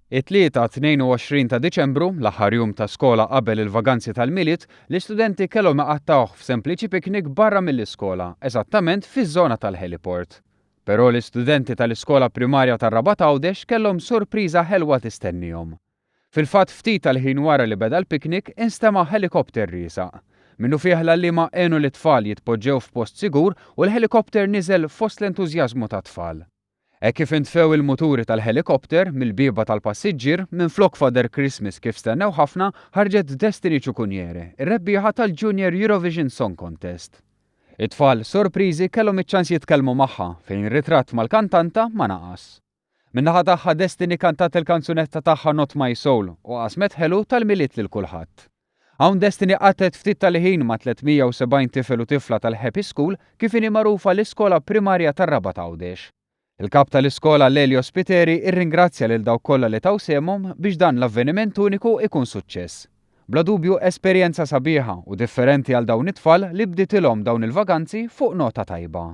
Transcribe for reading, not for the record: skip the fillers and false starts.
It-tlieta 22 ta' Diċembru, l-aħħar jum ta' skola qabel il-vaganzi tal-miliet, l-istudenti kellhom jaqattawh f'sempliċi piknik barra mill-iskola, eżattament fiż-żona tal-heliport. Però l-istudenti tal-iskola primarja tar-Rabat Għawdex kellhom sorpriża ħelwa tistennihom. Fil-fatt ftit tal-ħin wara li beda l-piknik instama' helikopter riesaq. Minnu fih l-għalliema għenu l-tfal jitpoġġew f'post sigur u l-helikopter niżel fost l-entużjażmu tat-tfal. Kif intfew il-muturi tal-helikopter mill-biba tal-passiġġier minflok Father Christmas kif stennew ħafna ħarġet Destiny Ċukuniere, ir-rebbieħa tal-Junior Eurovision Song Contest. It-tfal sorpriżi kellhom iċ-ċans jitkellmu magħha fejn ritratt mal-kantanta ma naqas. Min-naħa tagħha Destiny kantat il-kanzunetta tagħha Not My Soul u qasmet ħelu tal-miliet lil kulħadd. Hawn Destiny qatet ftit tal-ħin ma' 370 tifel u tifla tal-Happy School kif inhi magħrufa l-iskola primarja tar-Rabat Għawdex. Il-kap tal-iskola Lelio Spiteri irringrazzja lil dawk kollha li taw semhom biex dan l-avveniment uniku ikun suċċess. Bla dubju esperjenza sabiħa u differenti għal dawn it-tfal li bditilhom dawn il-vaganzi fuq nota tajba.